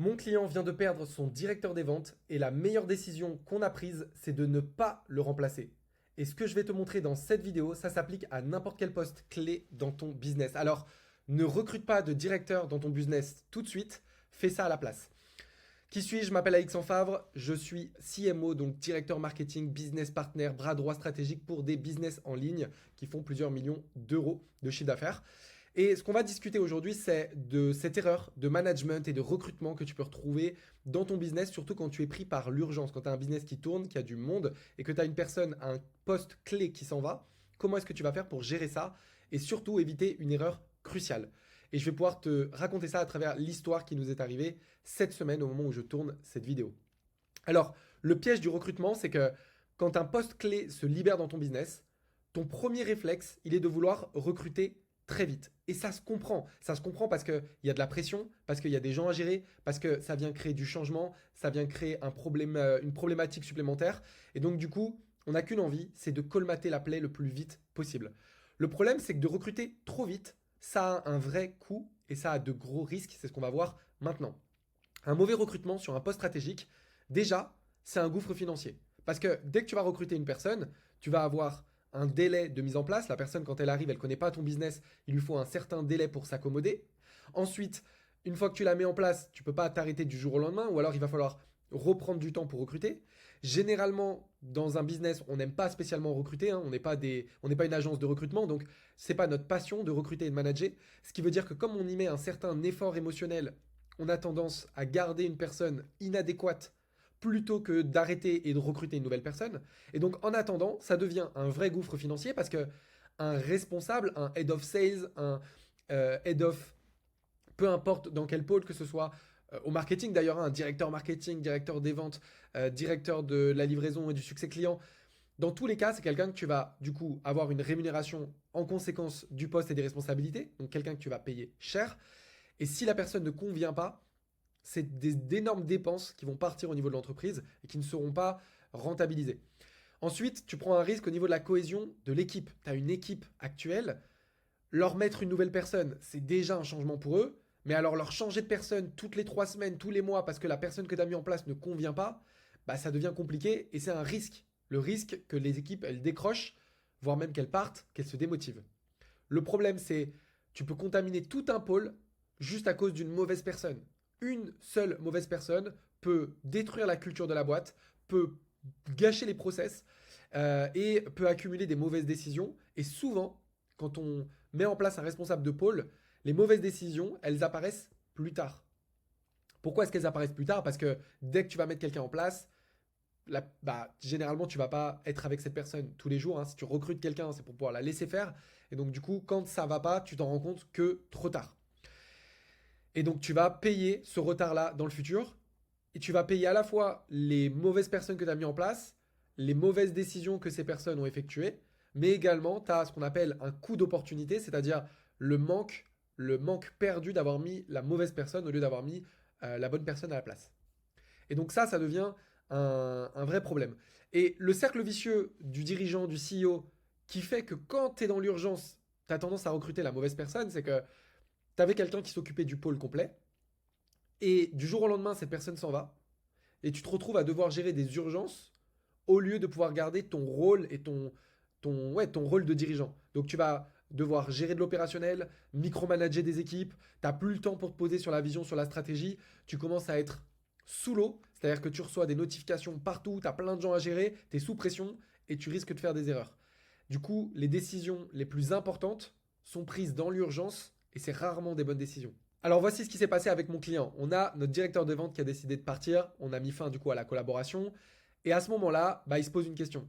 Mon client vient de perdre son directeur des ventes et la meilleure décision qu'on a prise, c'est de ne pas le remplacer. Et ce que je vais te montrer dans cette vidéo, ça s'applique à n'importe quel poste clé dans ton business. Alors, ne recrute pas de directeur dans ton business tout de suite, fais ça à la place. Qui suis-je? Je m'appelle Alexandre Favre, je suis CMO, donc directeur marketing, business partner, bras droit stratégique pour des business en ligne qui font plusieurs millions d'euros de chiffre d'affaires. Et ce qu'on va discuter aujourd'hui, c'est de cette erreur de management et de recrutement que tu peux retrouver dans ton business, surtout quand tu es pris par l'urgence, quand tu as un business qui tourne, qui a du monde et que tu as une personne, un poste clé qui s'en va. Comment est-ce que tu vas faire pour gérer ça et surtout éviter une erreur cruciale? Et je vais pouvoir te raconter ça à travers l'histoire qui nous est arrivée cette semaine au moment où je tourne cette vidéo. Alors, le piège du recrutement, c'est que quand un poste clé se libère dans ton business, ton premier réflexe, il est de vouloir recruter très vite. Et ça se comprend. Ça se comprend parce qu'il y a de la pression, parce qu'il y a des gens à gérer, parce que ça vient créer du changement, ça vient créer un problème, une problématique supplémentaire. Et donc, du coup, on n'a qu'une envie, c'est de colmater la plaie le plus vite possible. Le problème, c'est que de recruter trop vite, ça a un vrai coût et ça a de gros risques. C'est ce qu'on va voir maintenant. Un mauvais recrutement sur un poste stratégique, déjà, c'est un gouffre financier. Parce que dès que tu vas recruter une personne, tu vas avoir un délai de mise en place. La personne, quand elle arrive, elle ne connaît pas ton business, il lui faut un certain délai pour s'accommoder. Ensuite, une fois que tu la mets en place, tu ne peux pas t'arrêter du jour au lendemain, ou alors il va falloir reprendre du temps pour recruter. Généralement, dans un business, on n'aime pas spécialement recruter, hein. On n'est pas une agence de recrutement, donc c'est pas notre passion de recruter et de manager. Ce qui veut dire que comme on y met un certain effort émotionnel, on a tendance à garder une personne inadéquate plutôt que d'arrêter et de recruter une nouvelle personne. Et donc, en attendant, ça devient un vrai gouffre financier parce que un responsable, un head of sales, un head of, peu importe dans quel pôle que ce soit, au marketing d'ailleurs, hein, un directeur marketing, directeur des ventes, directeur de la livraison et du succès client, dans tous les cas, c'est quelqu'un que tu vas du coup avoir une rémunération en conséquence du poste et des responsabilités, donc quelqu'un que tu vas payer cher. Et si la personne ne convient pas, c'est d'énormes dépenses qui vont partir au niveau de l'entreprise et qui ne seront pas rentabilisées. Ensuite, tu prends un risque au niveau de la cohésion de l'équipe. Tu as une équipe actuelle, leur mettre une nouvelle personne, c'est déjà un changement pour eux, mais alors leur changer de personne toutes les 3 semaines, tous les mois, parce que la personne que tu as mis en place ne convient pas, bah ça devient compliqué et c'est un risque. Le risque que les équipes, elles décrochent, voire même qu'elles partent, qu'elles se démotivent. Le problème, c'est tu peux contaminer tout un pôle juste à cause d'une mauvaise personne. Une seule mauvaise personne peut détruire la culture de la boîte, peut gâcher les process et peut accumuler des mauvaises décisions. Et souvent, quand on met en place un responsable de pôle, les mauvaises décisions, elles apparaissent plus tard. Pourquoi est-ce qu'elles apparaissent plus tard? Parce que dès que tu vas mettre quelqu'un en place, généralement, tu vas pas être avec cette personne tous les jours, hein. Si tu recrutes quelqu'un, c'est pour pouvoir la laisser faire. Et donc, du coup, quand ça va pas, tu t'en rends compte que trop tard. Et donc, tu vas payer ce retard-là dans le futur. Et tu vas payer à la fois les mauvaises personnes que tu as mis en place, les mauvaises décisions que ces personnes ont effectuées, mais également, tu as ce qu'on appelle un coût d'opportunité, c'est-à-dire le manque perdu d'avoir mis la mauvaise personne au lieu d'avoir mis la bonne personne à la place. Et donc ça devient un vrai problème. Et le cercle vicieux du dirigeant, du CEO, qui fait que quand tu es dans l'urgence, tu as tendance à recruter la mauvaise personne, c'est que tu avais quelqu'un qui s'occupait du pôle complet, et du jour au lendemain, cette personne s'en va, et tu te retrouves à devoir gérer des urgences au lieu de pouvoir garder ton rôle et ton rôle de dirigeant. Donc tu vas devoir gérer de l'opérationnel, micromanager des équipes, tu n'as plus le temps pour te poser sur la vision, sur la stratégie, tu commences à être sous l'eau, c'est-à-dire que tu reçois des notifications partout, tu as plein de gens à gérer, tu es sous pression et tu risques de faire des erreurs. Du coup, les décisions les plus importantes sont prises dans l'urgence et c'est rarement des bonnes décisions. Alors voici ce qui s'est passé avec mon client. On a notre directeur de vente qui a décidé de partir, on a mis fin du coup à la collaboration et à ce moment-là, il se pose une question.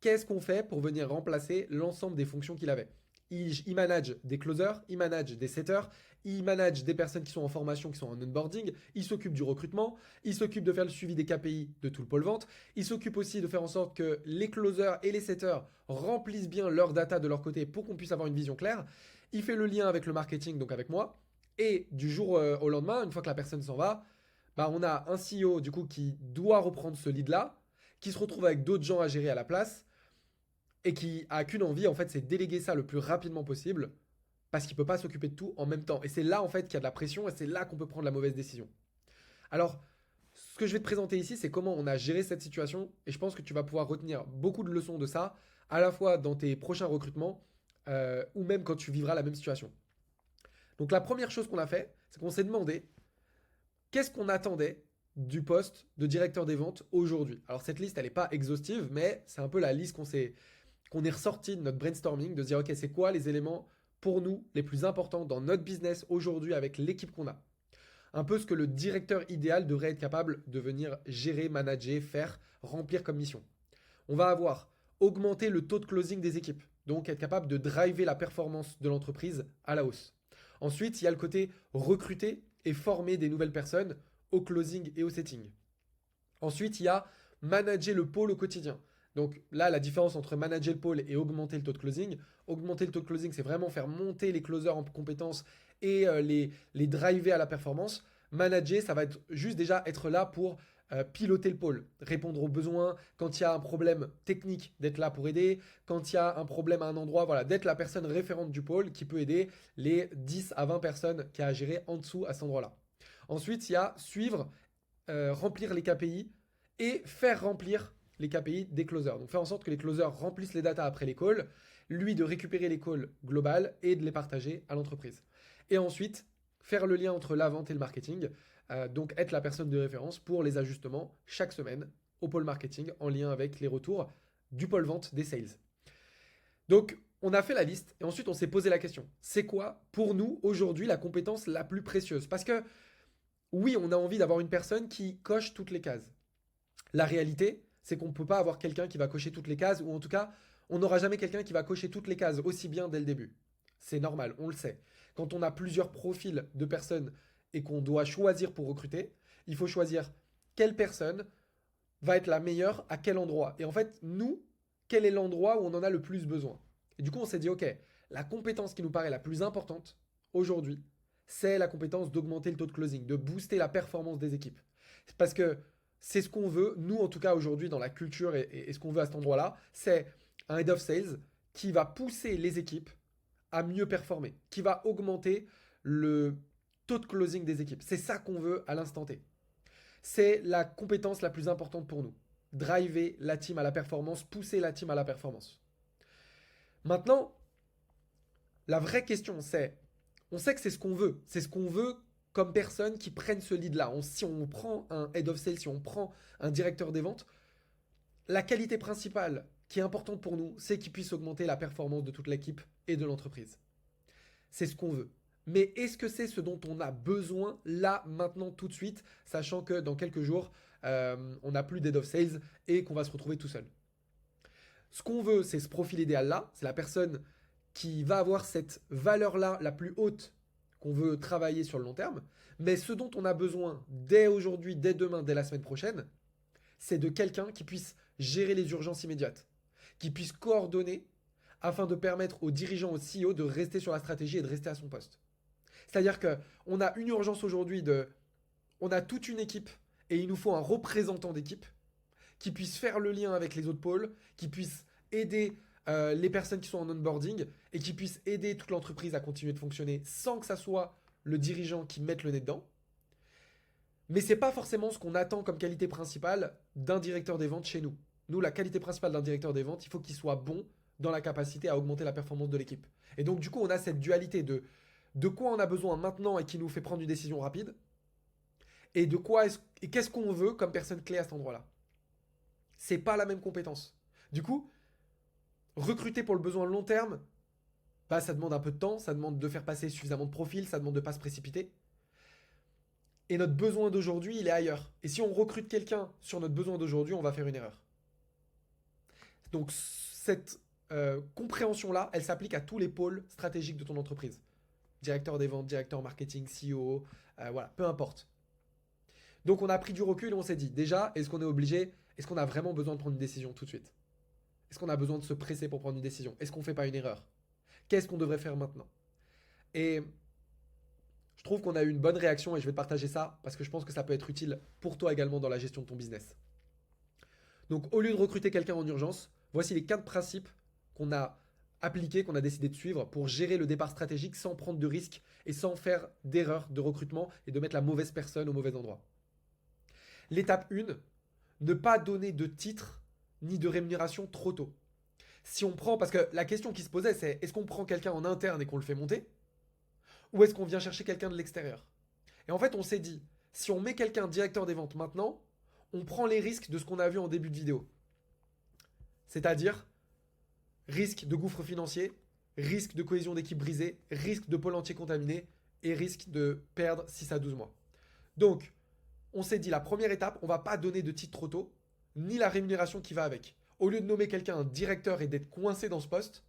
Qu'est-ce qu'on fait pour venir remplacer l'ensemble des fonctions qu'il avait? Il manage des closers, il manage des setters, il manage des personnes qui sont en formation, qui sont en onboarding, il s'occupe du recrutement, il s'occupe de faire le suivi des KPI de tout le pôle vente, il s'occupe aussi de faire en sorte que les closers et les setters remplissent bien leur data de leur côté pour qu'on puisse avoir une vision claire, il fait le lien avec le marketing, donc avec moi, et du jour au lendemain, une fois que la personne s'en va, on a un CEO du coup qui doit reprendre ce lead-là, qui se retrouve avec d'autres gens à gérer à la place, et qui a qu'une envie, en fait, c'est déléguer ça le plus rapidement possible parce qu'il peut pas s'occuper de tout en même temps. Et c'est là, en fait, qu'il y a de la pression et c'est là qu'on peut prendre la mauvaise décision. Alors, ce que je vais te présenter ici, c'est comment on a géré cette situation et je pense que tu vas pouvoir retenir beaucoup de leçons de ça, à la fois dans tes prochains recrutements ou même quand tu vivras la même situation. Donc la première chose qu'on a fait, c'est qu'on s'est demandé qu'est-ce qu'on attendait du poste de directeur des ventes aujourd'hui. Alors cette liste, elle n'est pas exhaustive, mais c'est un peu la liste qu'on est ressorti de notre brainstorming, de se dire, ok, c'est quoi les éléments pour nous les plus importants dans notre business aujourd'hui avec l'équipe qu'on a. Un peu ce que le directeur idéal devrait être capable de venir gérer, manager, faire, remplir comme mission. On va avoir augmenter le taux de closing des équipes, donc être capable de driver la performance de l'entreprise à la hausse. Ensuite, il y a le côté recruter et former des nouvelles personnes au closing et au setting. Ensuite, il y a manager le pôle au quotidien. Donc là, la différence entre manager le pôle et augmenter le taux de closing. Augmenter le taux de closing, c'est vraiment faire monter les closers en compétences et les driver à la performance. Manager, ça va être juste déjà être là pour piloter le pôle, répondre aux besoins, quand il y a un problème technique, d'être là pour aider, quand il y a un problème à un endroit, voilà, d'être la personne référente du pôle qui peut aider les 10 à 20 personnes qui a à gérer en dessous à cet endroit-là. Ensuite, il y a suivre, remplir les KPI et faire remplir les KPI des closers. Donc faire en sorte que les closers remplissent les datas après les calls, lui de récupérer les calls globales et de les partager à l'entreprise. Et ensuite, faire le lien entre la vente et le marketing, donc être la personne de référence pour les ajustements chaque semaine au pôle marketing en lien avec les retours du pôle vente des sales. Donc on a fait la liste et ensuite on s'est posé la question, c'est quoi pour nous aujourd'hui la compétence la plus précieuse? Parce que oui, on a envie d'avoir une personne qui coche toutes les cases. La réalité, c'est qu'on ne peut pas avoir quelqu'un qui va cocher toutes les cases, ou en tout cas, on n'aura jamais quelqu'un qui va cocher toutes les cases aussi bien dès le début. C'est normal, on le sait. Quand on a plusieurs profils de personnes et qu'on doit choisir pour recruter, il faut choisir quelle personne va être la meilleure à quel endroit. Et en fait, nous, quel est l'endroit où on en a le plus besoin? Et du coup, on s'est dit, ok, la compétence qui nous paraît la plus importante aujourd'hui, c'est la compétence d'augmenter le taux de closing, de booster la performance des équipes. Parce que c'est ce qu'on veut, nous en tout cas aujourd'hui dans la culture et ce qu'on veut à cet endroit-là, c'est un head of sales qui va pousser les équipes à mieux performer, qui va augmenter le taux de closing des équipes. C'est ça qu'on veut à l'instant T. C'est la compétence la plus importante pour nous. Driver la team à la performance, pousser la team à la performance. Maintenant, la vraie question c'est, on sait que c'est ce qu'on veut. C'est ce qu'on veut comme personne qui prenne ce lead-là. Si on prend un head of sales, si on prend un directeur des ventes, la qualité principale qui est importante pour nous, c'est qu'il puisse augmenter la performance de toute l'équipe et de l'entreprise. C'est ce qu'on veut. Mais est-ce que c'est ce dont on a besoin là, maintenant, tout de suite, sachant que dans quelques jours, on n'a plus d'head of sales et qu'on va se retrouver tout seul? Ce qu'on veut, c'est ce profil idéal-là. C'est la personne qui va avoir cette valeur-là la plus haute qu'on veut travailler sur le long terme. Mais ce dont on a besoin dès aujourd'hui, dès demain, dès la semaine prochaine, c'est de quelqu'un qui puisse gérer les urgences immédiates, qui puisse coordonner afin de permettre aux dirigeants, aux CEO de rester sur la stratégie et de rester à son poste. C'est-à-dire qu'on a une urgence aujourd'hui on a toute une équipe et il nous faut un représentant d'équipe qui puisse faire le lien avec les autres pôles, qui puisse aider les personnes qui sont en onboarding et qui puisse aider toute l'entreprise à continuer de fonctionner sans que ça soit le dirigeant qui mette le nez dedans. Mais ce n'est pas forcément ce qu'on attend comme qualité principale d'un directeur des ventes chez nous. Nous, la qualité principale d'un directeur des ventes, il faut qu'il soit bon dans la capacité à augmenter la performance de l'équipe. Et donc, du coup, on a cette dualité de quoi on a besoin maintenant et qui nous fait prendre une décision rapide, et et qu'est-ce qu'on veut comme personne clé à cet endroit-là. C'est pas la même compétence. Du coup, recruter pour le besoin long terme, bah, ça demande un peu de temps, ça demande de faire passer suffisamment de profils, ça demande de ne pas se précipiter. Et notre besoin d'aujourd'hui, il est ailleurs. Et si on recrute quelqu'un sur notre besoin d'aujourd'hui, on va faire une erreur. Donc cette compréhension-là, elle s'applique à tous les pôles stratégiques de ton entreprise. Directeur des ventes, directeur marketing, CEO, voilà, peu importe. Donc on a pris du recul et on s'est dit, déjà, est-ce qu'on est obligé, est-ce qu'on a vraiment besoin de prendre une décision tout de suite? Est-ce qu'on a besoin de se presser pour prendre une décision? Est-ce qu'on ne fait pas une erreur? Qu'est-ce qu'on devrait faire maintenant? Et je trouve qu'on a eu une bonne réaction et je vais te partager ça parce que je pense que ça peut être utile pour toi également dans la gestion de ton business. Donc au lieu de recruter quelqu'un en urgence, voici les 4 principes qu'on a appliqués, qu'on a décidé de suivre pour gérer le départ stratégique sans prendre de risques et sans faire d'erreurs de recrutement et de mettre la mauvaise personne au mauvais endroit. L'étape 1, ne pas donner de titre ni de rémunération trop tôt. Si on prend, parce que la question qui se posait, c'est est-ce qu'on prend quelqu'un en interne et qu'on le fait monter, ou est-ce qu'on vient chercher quelqu'un de l'extérieur? Et en fait, on s'est dit, si on met quelqu'un directeur des ventes maintenant, on prend les risques de ce qu'on a vu en début de vidéo. C'est-à-dire, risque de gouffre financier, risque de cohésion d'équipe brisée, risque de pôle entier contaminé et risque de perdre 6 à 12 mois. Donc, on s'est dit, la première étape, on ne va pas donner de titre trop tôt, ni la rémunération qui va avec. Au lieu de nommer quelqu'un un directeur et d'être coincé dans ce poste,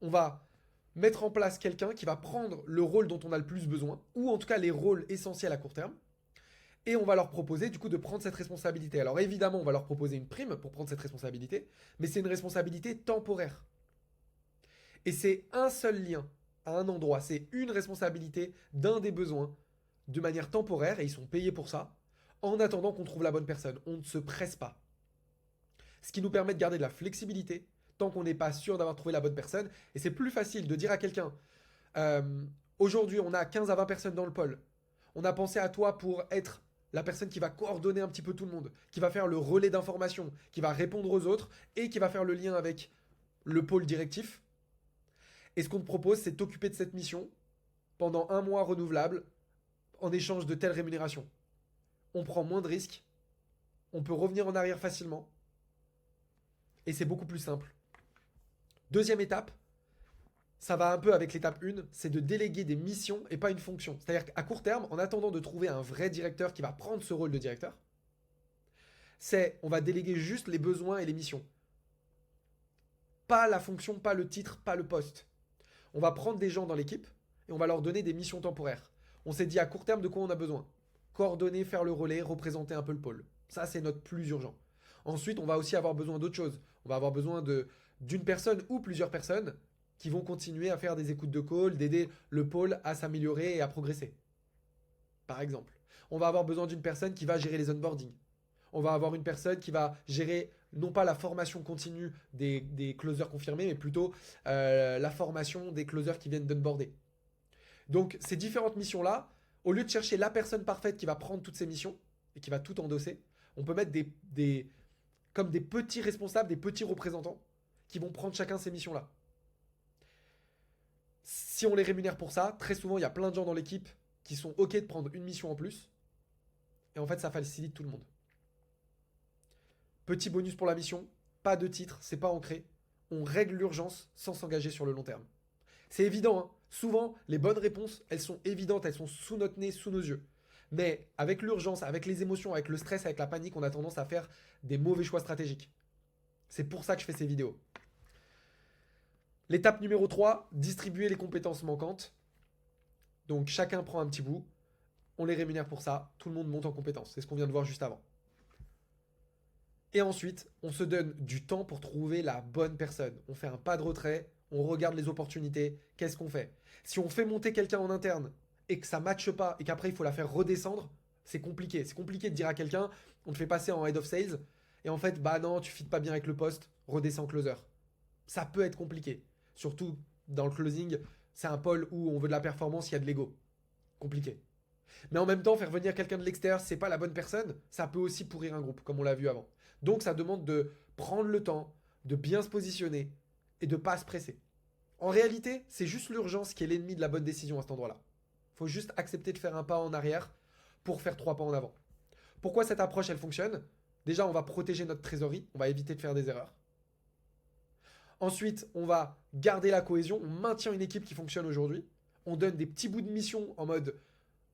on va mettre en place quelqu'un qui va prendre le rôle dont on a le plus besoin, ou en tout cas les rôles essentiels à court terme, et on va leur proposer du coup de prendre cette responsabilité. Alors évidemment, on va leur proposer une prime pour prendre cette responsabilité, mais c'est une responsabilité temporaire. Et c'est un seul lien à un endroit, c'est une responsabilité d'un des besoins de manière temporaire, et ils sont payés pour ça, en attendant qu'on trouve la bonne personne. On ne se presse pas. Ce qui nous permet de garder de la flexibilité tant qu'on n'est pas sûr d'avoir trouvé la bonne personne. Et c'est plus facile de dire à quelqu'un, aujourd'hui on a 15 à 20 personnes dans le pôle, on a pensé à toi pour être la personne qui va coordonner un petit peu tout le monde, qui va faire le relais d'informations, qui va répondre aux autres et qui va faire le lien avec le pôle directif. Et ce qu'on te propose, c'est de t'occuper de cette mission pendant 1 mois renouvelable en échange de telle rémunération. On prend moins de risques, on peut revenir en arrière facilement et c'est beaucoup plus simple. Deuxième étape, ça va un peu avec l'étape 1, c'est de déléguer des missions et pas une fonction. C'est-à-dire qu'à court terme, en attendant de trouver un vrai directeur qui va prendre ce rôle de directeur, on va déléguer juste les besoins et les missions. Pas la fonction, pas le titre, pas le poste. On va prendre des gens dans l'équipe et on va leur donner des missions temporaires. On s'est dit à court terme de quoi on a besoin. Coordonner, faire le relais, représenter un peu le pôle. Ça, c'est notre plus urgent. Ensuite, on va aussi avoir besoin d'autre chose. On va avoir besoin d'une personne ou plusieurs personnes qui vont continuer à faire des écoutes de call, d'aider le pôle à s'améliorer et à progresser. Par exemple, on va avoir besoin d'une personne qui va gérer les onboarding. On va avoir une personne qui va gérer non pas la formation continue des closers confirmés, mais plutôt la formation des closers qui viennent d'onboarder. Donc ces différentes missions-là, au lieu de chercher la personne parfaite qui va prendre toutes ces missions et qui va tout endosser, on peut mettre comme des petits responsables, des petits représentants qui vont prendre chacun ces missions-là. Si on les rémunère pour ça, très souvent, il y a plein de gens dans l'équipe qui sont OK de prendre une mission en plus. Et en fait, ça facilite tout le monde. Petit bonus pour la mission, pas de titre, c'est pas ancré. On règle l'urgence sans s'engager sur le long terme. C'est évident, hein. Souvent, les bonnes réponses, elles sont évidentes, elles sont sous notre nez, sous nos yeux. Mais avec l'urgence, avec les émotions, avec le stress, avec la panique, on a tendance à faire des mauvais choix stratégiques. C'est pour ça que je fais ces vidéos. L'étape numéro 3, distribuer les compétences manquantes. Donc chacun prend un petit bout, on les rémunère pour ça, tout le monde monte en compétences. C'est ce qu'on vient de voir juste avant. Et ensuite, on se donne du temps pour trouver la bonne personne. On fait un pas de retrait, on regarde les opportunités, qu'est-ce qu'on fait? Si on fait monter quelqu'un en interne et que ça ne matche pas et qu'après il faut la faire redescendre, c'est compliqué. C'est compliqué de dire à quelqu'un, on te fait passer en head of sales et en fait, bah non, tu fites pas bien avec le poste, redescends closer. Ça peut être compliqué. Surtout dans le closing, c'est un pôle où on veut de la performance, il y a de l'ego. Compliqué. Mais en même temps, faire venir quelqu'un de l'extérieur, c'est pas la bonne personne, ça peut aussi pourrir un groupe, comme on l'a vu avant. Donc ça demande de prendre le temps, de bien se positionner et de pas se presser. En réalité, c'est juste l'urgence qui est l'ennemi de la bonne décision à cet endroit-là. Il faut juste accepter de faire un pas en arrière pour faire 3 pas en avant. Pourquoi cette approche, elle fonctionne? Déjà, on va protéger notre trésorerie, on va éviter de faire des erreurs. Ensuite, on va garder la cohésion, on maintient une équipe qui fonctionne aujourd'hui. On donne des petits bouts de mission en mode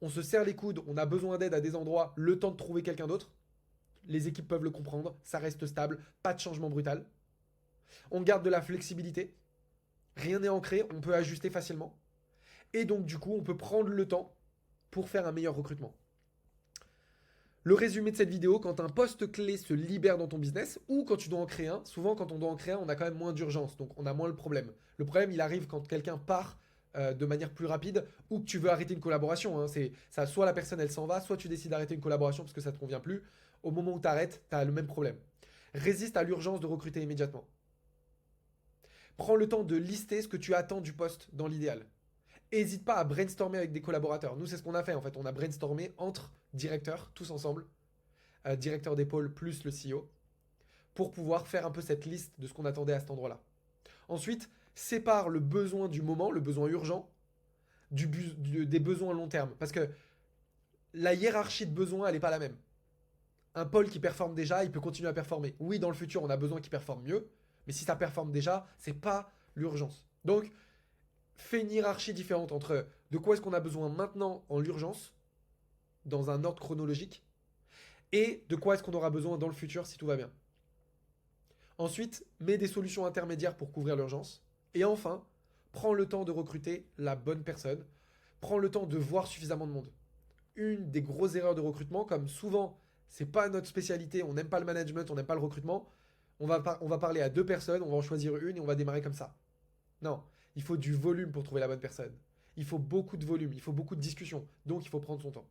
on se serre les coudes, on a besoin d'aide à des endroits, le temps de trouver quelqu'un d'autre. Les équipes peuvent le comprendre, ça reste stable, pas de changement brutal. On garde de la flexibilité, rien n'est ancré, on peut ajuster facilement. Et donc du coup, on peut prendre le temps pour faire un meilleur recrutement. Le résumé de cette vidéo, quand un poste clé se libère dans ton business ou quand tu dois en créer un, souvent quand on doit en créer un, on a quand même moins d'urgence, donc on a moins le problème. Le problème, il arrive quand quelqu'un part de manière plus rapide ou que tu veux arrêter une collaboration. Hein. C'est ça, soit la personne elle s'en va, soit tu décides d'arrêter une collaboration parce que ça ne te convient plus. Au moment où tu arrêtes, tu as le même problème. Résiste à l'urgence de recruter immédiatement. Prends le temps de lister ce que tu attends du poste dans l'idéal. N'hésite pas à brainstormer avec des collaborateurs. Nous, c'est ce qu'on a fait en fait. On a brainstormé entre directeurs, tous ensemble, directeur d'épaule plus le CEO, pour pouvoir faire un peu cette liste de ce qu'on attendait à cet endroit-là. Ensuite, sépare le besoin du moment, le besoin urgent, des besoins à long terme. Parce que la hiérarchie de besoins, elle n'est pas la même. Un pôle qui performe déjà, il peut continuer à performer. Oui, dans le futur, on a besoin qu'il performe mieux, mais si ça performe déjà, c'est pas l'urgence. Donc, fais une hiérarchie différente entre de quoi est-ce qu'on a besoin maintenant en l'urgence, dans un ordre chronologique, et de quoi est-ce qu'on aura besoin dans le futur si tout va bien. Ensuite, mets des solutions intermédiaires pour couvrir l'urgence. Et enfin, prends le temps de recruter la bonne personne. Prends le temps de voir suffisamment de monde. Une des grosses erreurs de recrutement, comme souvent, c'est pas notre spécialité, on n'aime pas le management, on n'aime pas le recrutement, on va parler à 2 personnes, on va en choisir une et on va démarrer comme ça. Non, il faut du volume pour trouver la bonne personne. Il faut beaucoup de volume, il faut beaucoup de discussions. Donc il faut prendre son temps.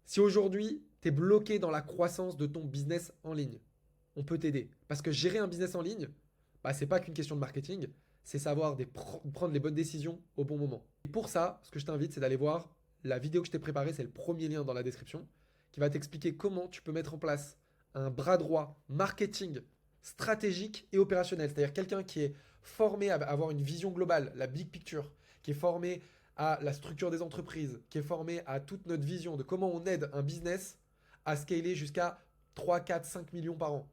Si aujourd'hui, tu es bloqué dans la croissance de ton business en ligne, on peut t'aider. Parce que gérer un business en ligne, bah, c'est pas qu'une question de marketing, c'est savoir prendre les bonnes décisions au bon moment. Et pour ça, ce que je t'invite, c'est d'aller voir la vidéo que je t'ai préparée, c'est le premier lien dans la description, qui va t'expliquer comment tu peux mettre en place un bras droit marketing stratégique et opérationnel. C'est-à-dire quelqu'un qui est formé à avoir une vision globale, la big picture, qui est formé à la structure des entreprises, qui est formé à toute notre vision de comment on aide un business à scaler jusqu'à 3, 4, 5 millions par an.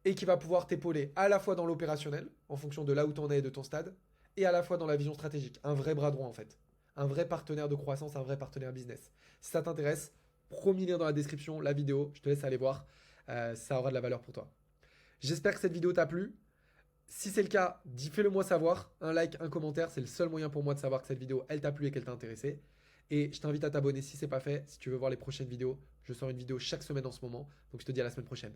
Et qui va pouvoir t'épauler à la fois dans l'opérationnel, en fonction de là où tu en es et de ton stade, et à la fois dans la vision stratégique. Un vrai bras droit en fait. Un vrai partenaire de croissance, un vrai partenaire business. Si ça t'intéresse, premier lien dans la description, la vidéo, je te laisse aller voir. Ça aura de la valeur pour toi. J'espère que cette vidéo t'a plu. Si c'est le cas, fais-le moi savoir. Un like, un commentaire, c'est le seul moyen pour moi de savoir que cette vidéo, elle t'a plu et qu'elle t'a intéressé. Et je t'invite à t'abonner si c'est pas fait. Si tu veux voir les prochaines vidéos, je sors une vidéo chaque semaine en ce moment. Donc je te dis à la semaine prochaine.